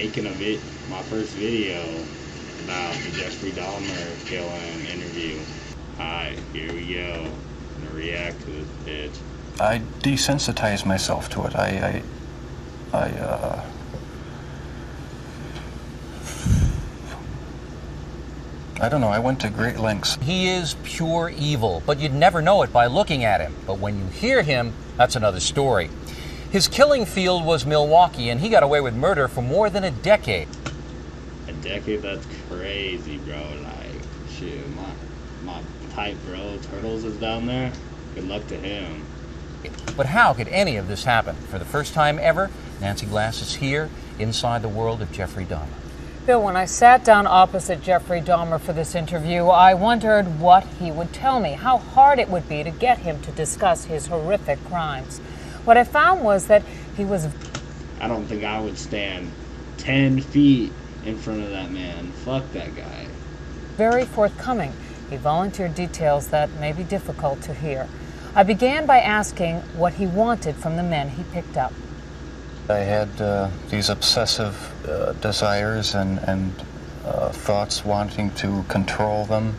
making my first video about the Jeffrey Dahmer killing interview. Alright, here we go. I'm gonna react to this bitch. I desensitized myself to it. I don't know, I went to great lengths. He is pure evil, but you'd never know it by looking at him. But when you hear him, that's another story. His killing field was Milwaukee, and he got away with murder for more than a decade. A decade? That's crazy, bro. Like, shit, my type, bro. Turtles is down there. Good luck to him. But how could any of this happen? For the first time ever, Nancy Glass is here, inside the world of Jeffrey Dahmer. Bill, when I sat down opposite Jeffrey Dahmer for this interview, I wondered what he would tell me, how hard it would be to get him to discuss his horrific crimes. What I found was that he was... I don't think I would stand 10 feet in front of that man. Fuck that guy. Very forthcoming. He volunteered details that may be difficult to hear. I began by asking what he wanted from the men he picked up. I had these obsessive desires and thoughts wanting to control them,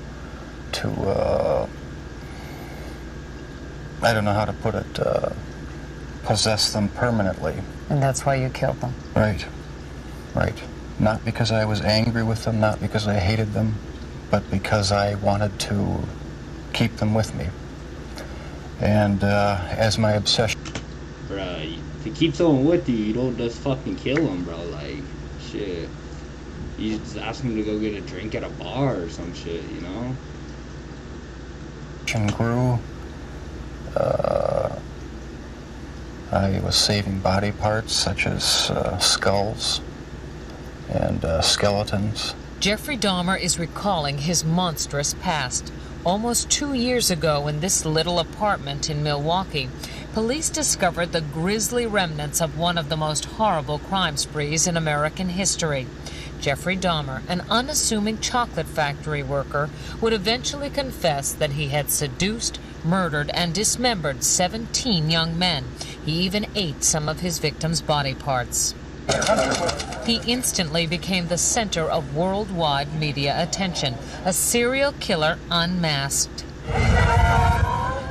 to, I don't know how to put it, possess them permanently. And that's why you killed them? Right, right. Not because I was angry with them, not because I hated them, but because I wanted to keep them with me. And as my obsession... Bruh, to keep someone with you, you don't just fucking kill them, bro. Like, shit. You just ask them to go get a drink at a bar or some shit, you know? Grew. I was saving body parts such as skulls and skeletons. Jeffrey Dahmer is recalling his monstrous past. Almost 2 years ago, in this little apartment in Milwaukee, police discovered the grisly remnants of one of the most horrible crime sprees in American history. Jeffrey Dahmer, an unassuming chocolate factory worker, would eventually confess that he had seduced, murdered, and dismembered 17 young men. He even ate some of his victims' body parts. He instantly became the center of worldwide media attention, a serial killer unmasked.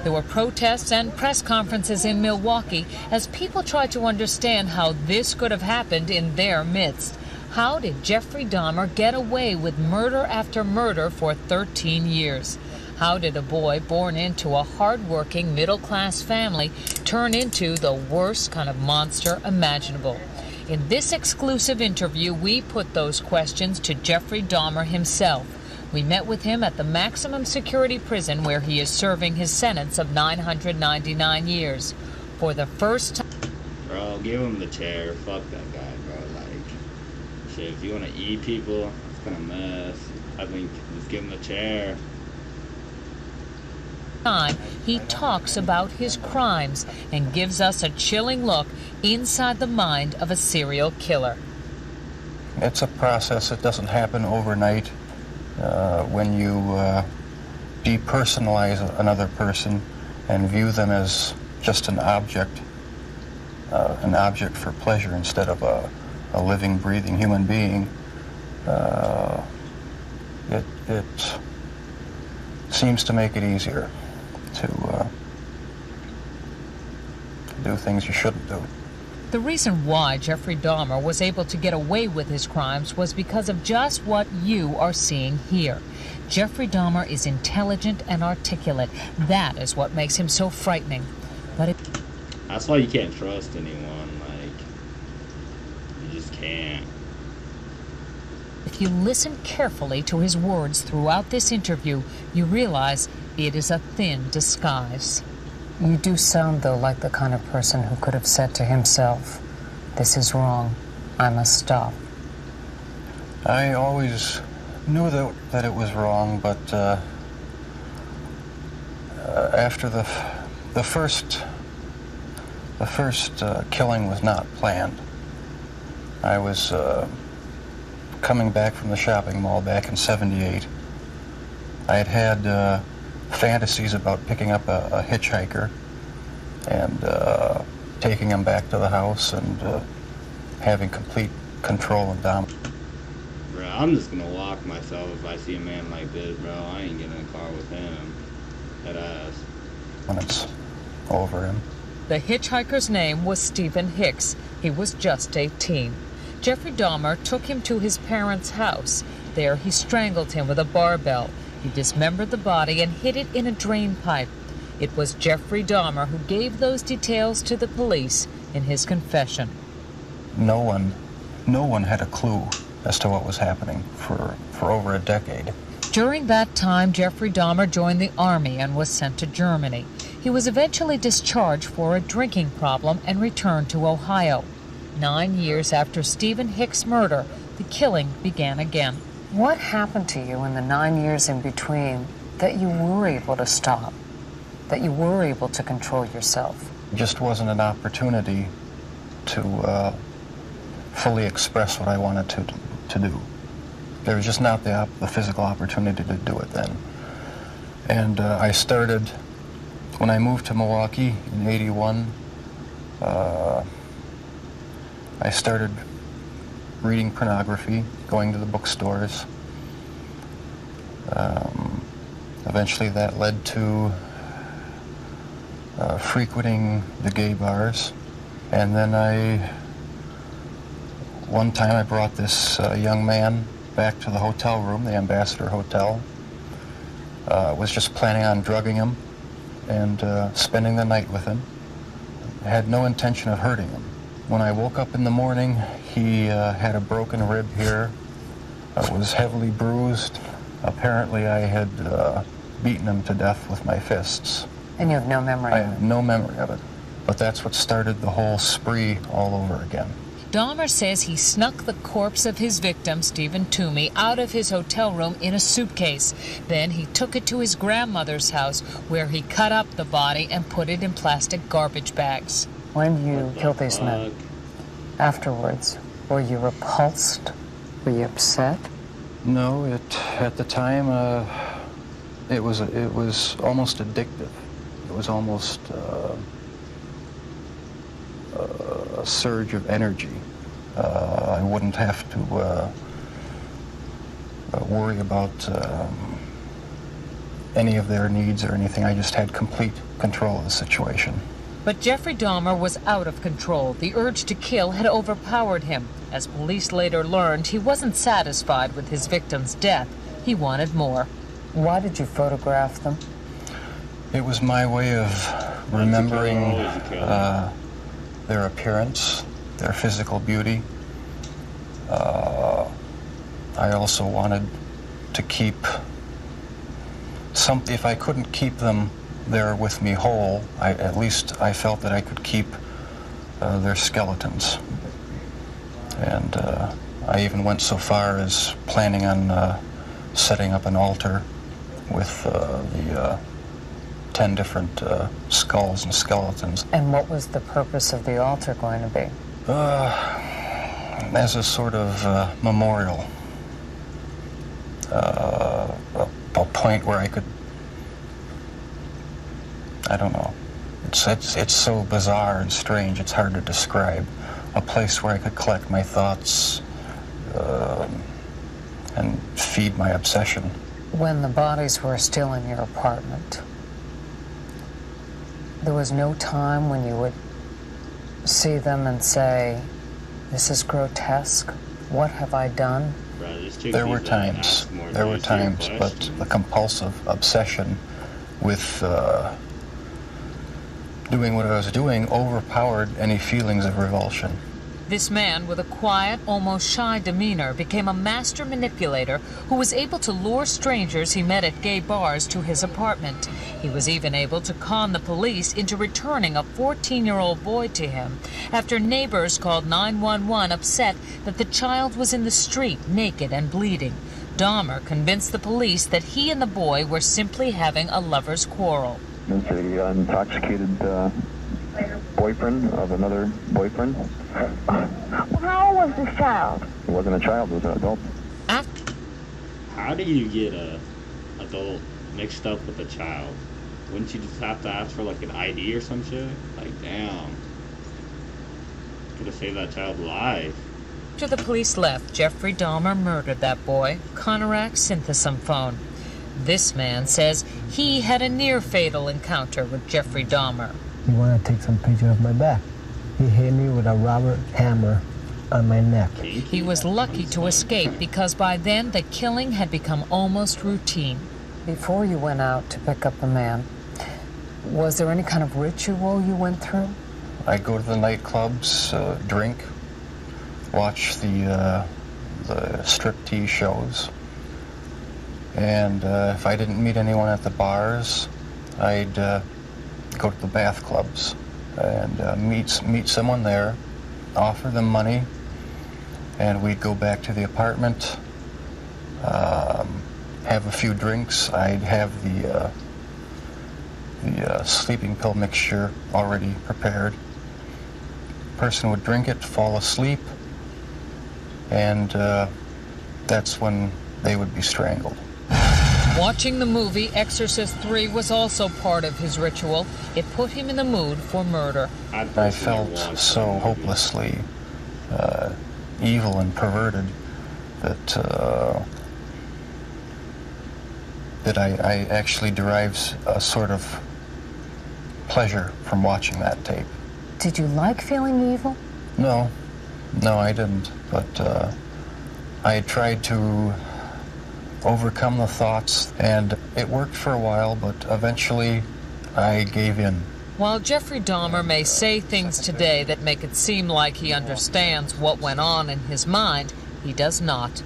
There were protests and press conferences in Milwaukee as people tried to understand how this could have happened in their midst. How did Jeffrey Dahmer get away with murder after murder for 13 years? How did a boy born into a hard-working, middle-class family turn into the worst kind of monster imaginable? In this exclusive interview, we put those questions to Jeffrey Dahmer himself. We met with him at the maximum security prison where he is serving his sentence of 999 years. For the first time... Bro, give him the chair. Fuck that guy, bro. Like, shit, if you want to eat people, it's kind of mess. I think just give him the chair. He talks about his crimes and gives us a chilling look inside the mind of a serial killer. It's a process. It doesn't happen overnight. When you depersonalize another person and view them as just an object for pleasure instead of a living, breathing human being, it seems to make it easier to do things you shouldn't do. The reason why Jeffrey Dahmer was able to get away with his crimes was because of just what you are seeing here. Jeffrey Dahmer is intelligent and articulate. That is what makes him so frightening. But that's why you can't trust anyone. Like, you just can't. If you listen carefully to his words throughout this interview, you realize it is a thin disguise. You do sound, though, like the kind of person who could have said to himself, "This is wrong. I must stop." I always knew that it was wrong, but after the first killing was not planned. I was coming back from the shopping mall back in '78. I had fantasies about picking up a hitchhiker and taking him back to the house and having complete control and dominance. Bro, I'm just gonna walk myself if I see a man like this, bro. I ain't getting in a car with him. That ass. Over him. The hitchhiker's name was Stephen Hicks. He was just 18. Jeffrey Dahmer took him to his parents' house. There he strangled him with a barbell. He dismembered the body and hid it in a drain pipe. It was Jeffrey Dahmer who gave those details to the police in his confession. No one had a clue as to what was happening for over a decade. During that time, Jeffrey Dahmer joined the Army and was sent to Germany. He was eventually discharged for a drinking problem and returned to Ohio. 9 years after Stephen Hicks' murder, the killing began again. What happened to you in the 9 years in between that you were able to stop, that you were able to control yourself? It just wasn't an opportunity to fully express what I wanted to do. There was just not the physical opportunity to do it then. And I started, when I moved to Milwaukee in '81, I started reading pornography, going to the bookstores. Eventually that led to frequenting the gay bars. And then one time I brought this young man back to the hotel room, the Ambassador Hotel. Was just planning on drugging him and spending the night with him. I had no intention of hurting him. When I woke up in the morning, he had a broken rib here, was heavily bruised. Apparently I had beaten him to death with my fists. And you have no memory? I have no memory of it. But that's what started the whole spree all over again. Dahmer says he snuck the corpse of his victim, Stephen Toomey, out of his hotel room in a suitcase. Then he took it to his grandmother's house, where he cut up the body and put it in plastic garbage bags. When you killed these men, afterwards, were you repulsed? Were you upset? No, at the time, it was almost addictive. It was almost a surge of energy. I wouldn't have to worry about any of their needs or anything. I just had complete control of the situation. But Jeffrey Dahmer was out of control. The urge to kill had overpowered him. As police later learned, he wasn't satisfied with his victim's death. He wanted more. Why did you photograph them? It was my way of remembering their appearance, their physical beauty. I also wanted to keep if I couldn't keep them there with me whole, at least I felt that I could keep their skeletons. And I even went so far as planning on setting up an altar with the 10 different skulls and skeletons. And what was the purpose of the altar going to be? As a sort of memorial. A point where I could, I don't know, it's so bizarre and strange, it's hard to describe. A place where I could collect my thoughts and feed my obsession. When the bodies were still in your apartment, there was no time when you would see them and say, "This is grotesque. What have I done?" There were times, but the compulsive obsession with doing what I was doing overpowered any feelings of revulsion. This man, with a quiet, almost shy demeanor, became a master manipulator who was able to lure strangers he met at gay bars to his apartment. He was even able to con the police into returning a 14-year-old boy to him after neighbors called 911 upset that the child was in the street, naked and bleeding. Dahmer convinced the police that he and the boy were simply having a lover's quarrel. It's an intoxicated boyfriend of another boyfriend. How old was this child? It wasn't a child, it was an adult. How do you get a adult mixed up with a child? Wouldn't you just have to ask for like an ID or some shit? Like, damn. Could have saved that child's life. After the police left, Jeffrey Dahmer murdered that boy, Conorak Synthesomphone. This man says he had a near-fatal encounter with Jeffrey Dahmer. He wanted to take some picture of my back. He hit me with a rubber hammer on my neck. He was lucky to escape because by then the killing had become almost routine. Before you went out to pick up the man, was there any kind of ritual you went through? I'd go to the nightclubs, drink, watch the striptease shows, and if I didn't meet anyone at the bars, I'd go to the bath clubs and meet someone there, offer them money, and we'd go back to the apartment, have a few drinks. I'd have the sleeping pill mixture already prepared. Person would drink it, fall asleep, and that's when they would be strangled. Watching the movie Exorcist 3 was also part of his ritual. It put him in the mood for murder. I felt so hopelessly evil and perverted that I actually derived a sort of pleasure from watching that tape. Did you like feeling evil? No, I didn't. But I tried to overcome the thoughts, and it worked for a while, but eventually I gave in. While Jeffrey Dahmer may say things today that make it seem like he understands what went on in his mind, he does not.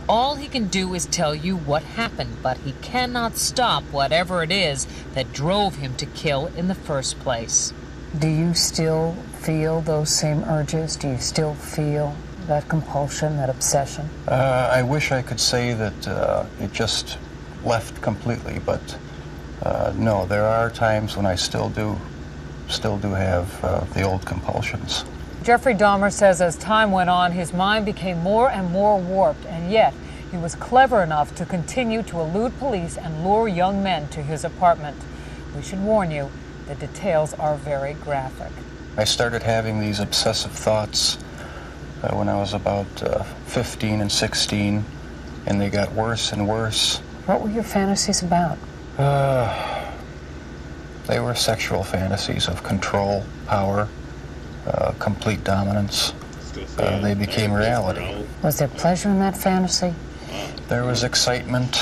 All he can do is tell you what happened, but he cannot stop whatever it is that drove him to kill in the first place. Do you still feel those same urges? Do you still feel that compulsion, that obsession? I wish I could say that it just left completely, but no, there are times when I still do have the old compulsions. Jeffrey Dahmer says as time went on, his mind became more and more warped, and yet he was clever enough to continue to elude police and lure young men to his apartment. We should warn you, the details are very graphic. I started having these obsessive thoughts when I was about 15 and 16, and they got worse and worse. What were your fantasies about? They were sexual fantasies of control, power, complete dominance. They became reality. Was there pleasure in that fantasy? There was excitement,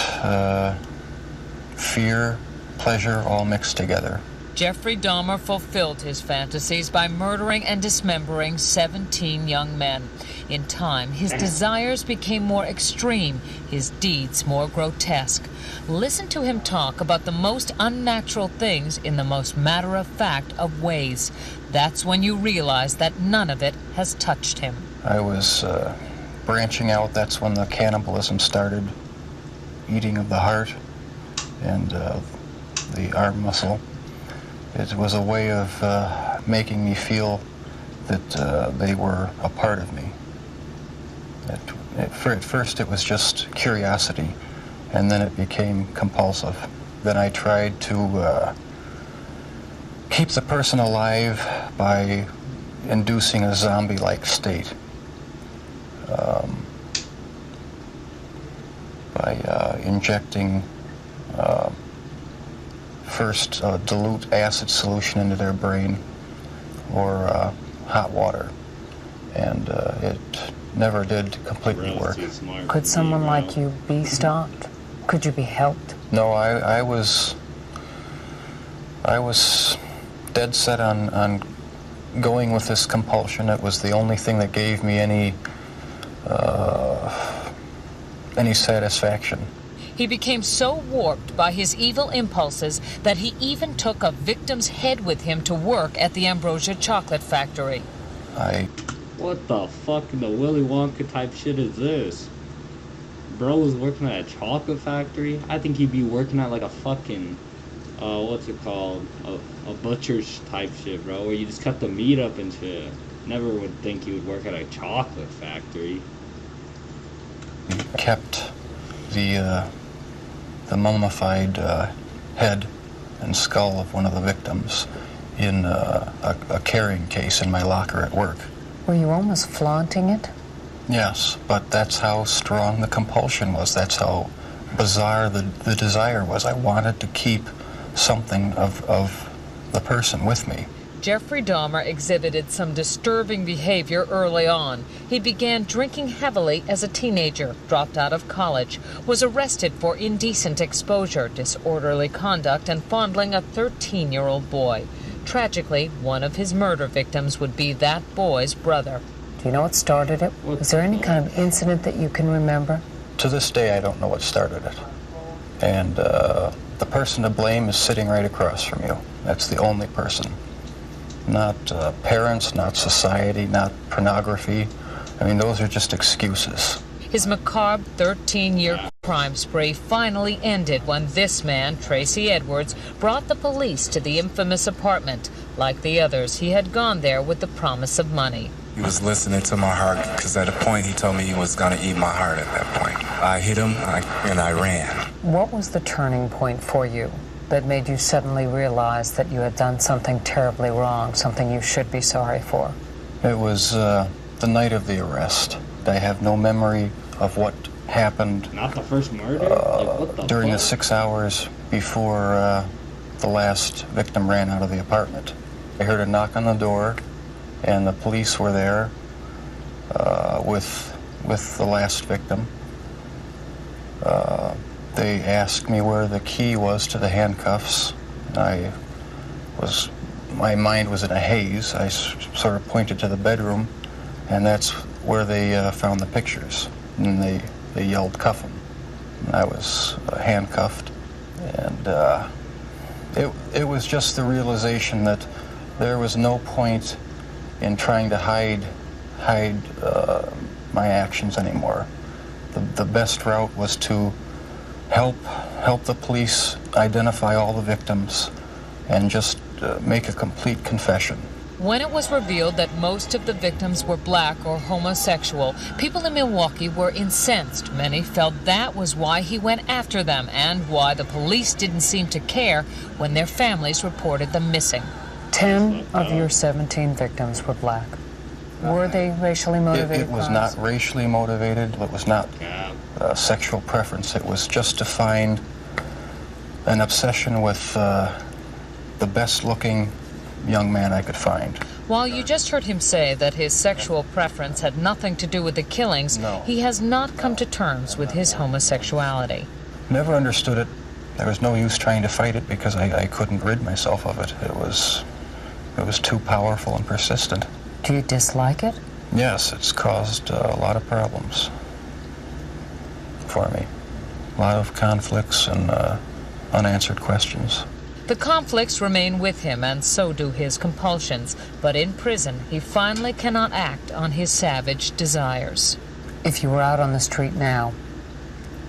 fear, pleasure, all mixed together. Jeffrey Dahmer fulfilled his fantasies by murdering and dismembering 17 young men. In time, his desires became more extreme, his deeds more grotesque. Listen to him talk about the most unnatural things in the most matter-of-fact of ways. That's when you realize that none of it has touched him. I was branching out. That's when the cannibalism started, eating of the heart and the arm muscle. It was a way of making me feel that they were a part of me. At first it was just curiosity, and then it became compulsive. Then I tried to keep the person alive by inducing a zombie-like state. By injecting first dilute acid solution into their brain or hot water, and it never did completely work. Could someone like you be stopped? Could you be helped? No, I was dead set on going with this compulsion. It was the only thing that gave me any satisfaction. He became so warped by his evil impulses that he even took a victim's head with him to work at the Ambrosia Chocolate Factory. What the fuck in the Willy Wonka type shit is this? Bro was working at a chocolate factory? I think he'd be working at like a fucking, what's it called? A butcher's type shit, bro, where you just cut the meat up and shit. Never would think he would work at a chocolate factory. Kept the mummified head and skull of one of the victims in a carrying case in my locker at work. Were you almost flaunting it? Yes, but that's how strong the compulsion was. That's how bizarre the desire was. I wanted to keep something of the person with me. Jeffrey Dahmer exhibited some disturbing behavior early on. He began drinking heavily as a teenager, dropped out of college, was arrested for indecent exposure, disorderly conduct, and fondling a 13-year-old boy. Tragically, one of his murder victims would be that boy's brother. Do you know what started it? Was there any kind of incident that you can remember? To this day, I don't know what started it. And the person to blame is sitting right across from you. That's the only person. Not parents, not society, not pornography. I mean, those are just excuses. His macabre 13-year crime spree finally ended when this man, Tracy Edwards, brought the police to the infamous apartment. Like the others, he had gone there with the promise of money. He was listening to my heart, because at a point he told me he was going to eat my heart at that point. I hit him and I ran. What was the turning point for you that made you suddenly realize that you had done something terribly wrong, something you should be sorry for? It was the night of the arrest. I have no memory of what happened. Not the first murder? What the during fuck? the 6 hours before the last victim ran out of the apartment. I heard a knock on the door, and the police were there with the last victim. They asked me where the key was to the handcuffs. My mind was in a haze. I sort of pointed to the bedroom, and that's where they found the pictures. And they yelled, "Cuff him." And I was handcuffed, and it was just the realization that there was no point in trying to hide my actions anymore. The best route was to help the police identify all the victims and just make a complete confession. When it was revealed that most of the victims were black or homosexual, people in Milwaukee were incensed. Many felt that was why he went after them and why the police didn't seem to care when their families reported them missing. 10 of your 17 victims were black. Were they racially motivated It was crimes? not racially motivated. It was not sexual preference. It was just to find an obsession with the best-looking young man I could find. While you just heard him say that his sexual preference had nothing to do with the killings, he has not come to terms with his homosexuality. Never understood it. There was no use trying to fight it because I couldn't rid myself of it. It was too powerful and persistent. Do you dislike it? Yes, it's caused a lot of problems for me. A lot of conflicts and unanswered questions. The conflicts remain with him, and so do his compulsions. But in prison, he finally cannot act on his savage desires. If you were out on the street now,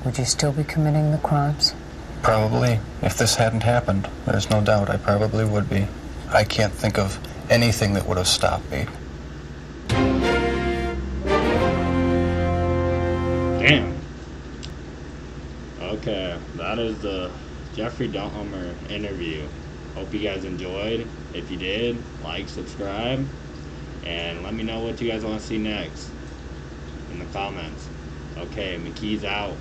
would you still be committing the crimes? Probably. If this hadn't happened, there's no doubt I probably would be. I can't think of anything that would have stopped me. Damn. Okay, that is the Jeffrey Dahmer interview. Hope you guys enjoyed. If you did, like, subscribe, and let me know what you guys want to see next in the comments. Okay, McKee's out.